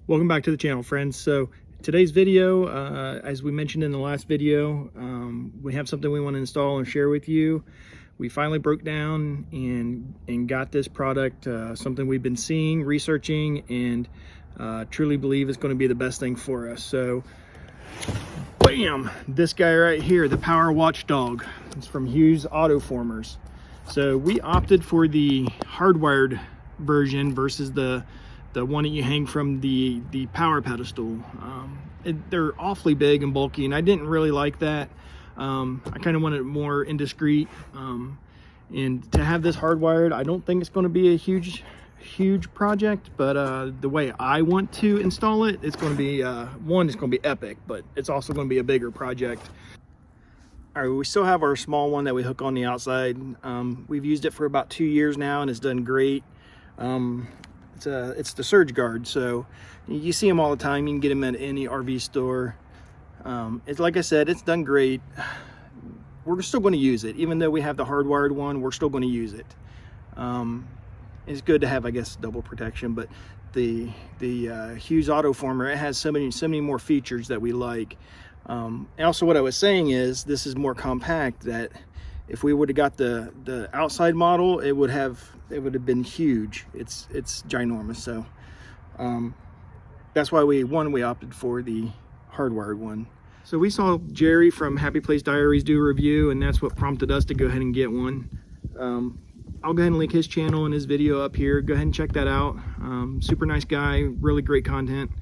Welcome back to the channel, friends. So today's video, as we mentioned in the last video, we have something we want to install and share with you. We finally broke down and got this product, something we've been seeing, researching, and truly believe is going to be the best thing for us. So bam, this guy right here, the Power WatchDog. It's from Hughes Autoformers. So we opted for the hardwired version versus the one that you hang from the power pedestal. They're awfully big and bulky, and I didn't really like that. I kind of wanted it more indiscreet, and to have this hardwired, I don't think it's going to be a huge project, but the way I want to install it, it's going to be one, it's going to be epic, but it's also going to be a bigger project. All right, we still have our small one that we hook on the outside. We've used it for about 2 years now, and it's done great. It's the surge guard, so you see them all the time. You can get them at any RV store. It's like I said, it's done great. We're still going to use it, even though we have the hardwired one. We're still going to use it. It's good to have, I guess, double protection. But the Hughes Autoformer, it has so many more features that we like. And also, what I was saying is, this is more compact. That if we would have got the outside model, it would have been huge. It's ginormous. So that's why we opted for the hardwired one. So we saw Jerry from Happy Place Diaries do a review, and that's what prompted us to go ahead and get one. I'll go ahead and link his channel and his video up here. Go ahead and check that out. Super nice guy, really great content.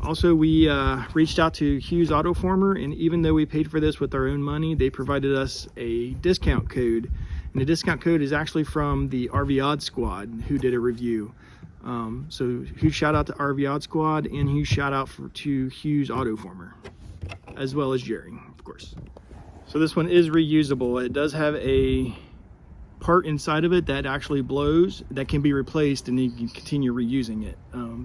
Also, we reached out to Hughes Autoformer, and even though we paid for this with our own money, they provided us a discount code. And the discount code is actually from the RV Odd Squad, who did a review. So huge shout out to RV Odd Squad, and huge shout out to Hughes Autoformer, as well as Jerry, of course. So this one is reusable. It does have a part inside of it that actually blows, that can be replaced, and you can continue reusing it.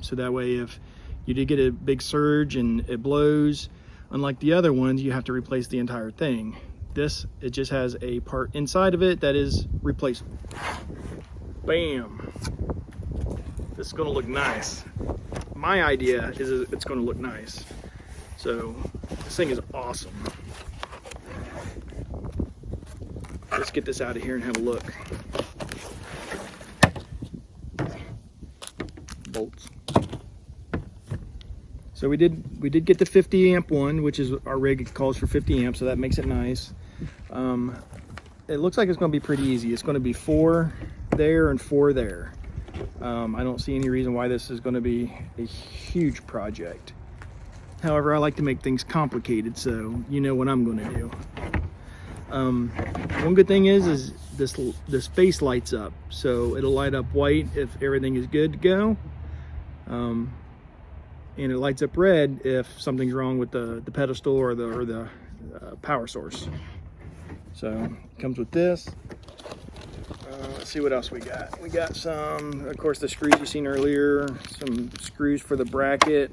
So that way, if you did get a big surge and it blows, unlike the other ones, you have to replace the entire thing. This, it just has a part inside of it that is replaceable. Bam! This is gonna look nice. My idea is it's gonna look nice. So this thing is awesome. Let's get this out of here and have a look. Bolts. So we did get the 50 amp one, which is our rig calls for 50 amps, so that makes it nice. It looks like it's going to be pretty easy. It's going to be 4 there and 4 there. I don't see any reason why this is going to be a huge project. However, I like to make things complicated, so you know what I'm going to do. One good thing is this base lights up, so it'll light up white if everything is good to go. And it lights up red if something's wrong with the pedestal or the power source. So it comes with this. Let's see what else we got. We got some, of course, the screws you seen earlier, some screws for the bracket,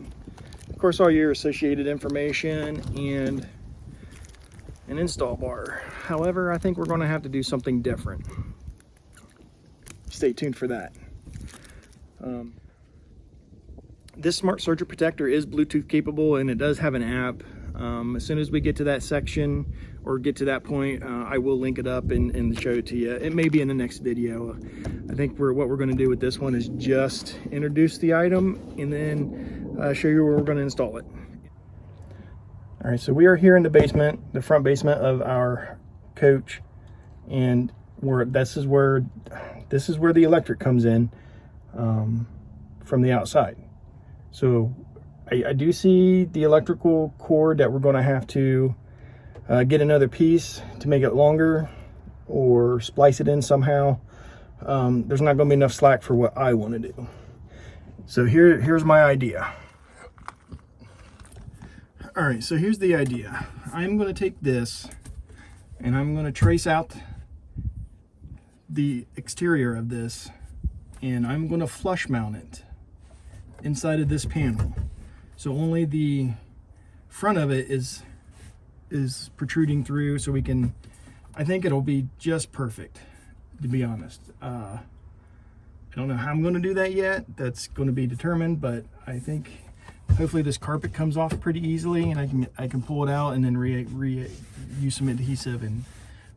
of course, all your associated information, and an install bar. However, I think we're going to have to do something different. Stay tuned for that. This smart surge protector is Bluetooth capable, and it does have an app. As soon as we get to that section or get to that point, I will link it up and show it to you. It may be in the next video. I think what we're going to do with this one is just introduce the item and then show you where we're going to install it. All right, so we are here in the basement, the front basement of our coach, and this is where the electric comes in from the outside. So I do see the electrical cord that we're going to have to get another piece to make it longer or splice it in somehow. There's not going to be enough slack for what I want to do. So here's my idea. All right, so here's the idea. I'm going to take this and I'm going to trace out the exterior of this, and I'm going to flush mount it inside of this panel, so only the front of it is protruding through, so we can, I think it'll be just perfect, to be honest. I don't know how I'm going to do that yet. That's going to be determined, but I think hopefully this carpet comes off pretty easily and I can pull it out and then use some adhesive.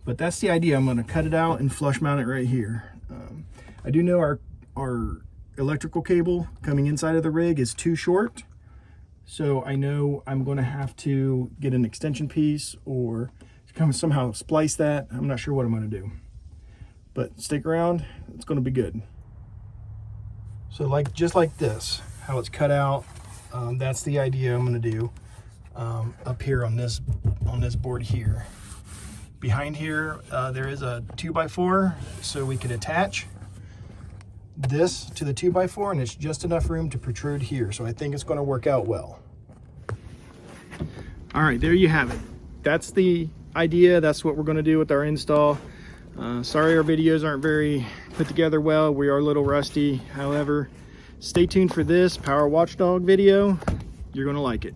But that's the idea. I'm going to cut it out and flush mount it right here. I do know our electrical cable coming inside of the rig is too short, so I know I'm going to have to get an extension piece or somehow splice that. I'm not sure what I'm going to do, but stick around. It's going to be good. So just like this, how it's cut out, that's the idea I'm going to do up here on this board here. Behind here, there is a 2x4, so we could attach this to the 2x4, and it's just enough room to protrude here. So I think it's going to work out well. All right, there you have it. That's the idea. That's what we're going to do with our install. Sorry our videos aren't very put together well. We are a little rusty. However, stay tuned for this Power WatchDog video. You're going to like it.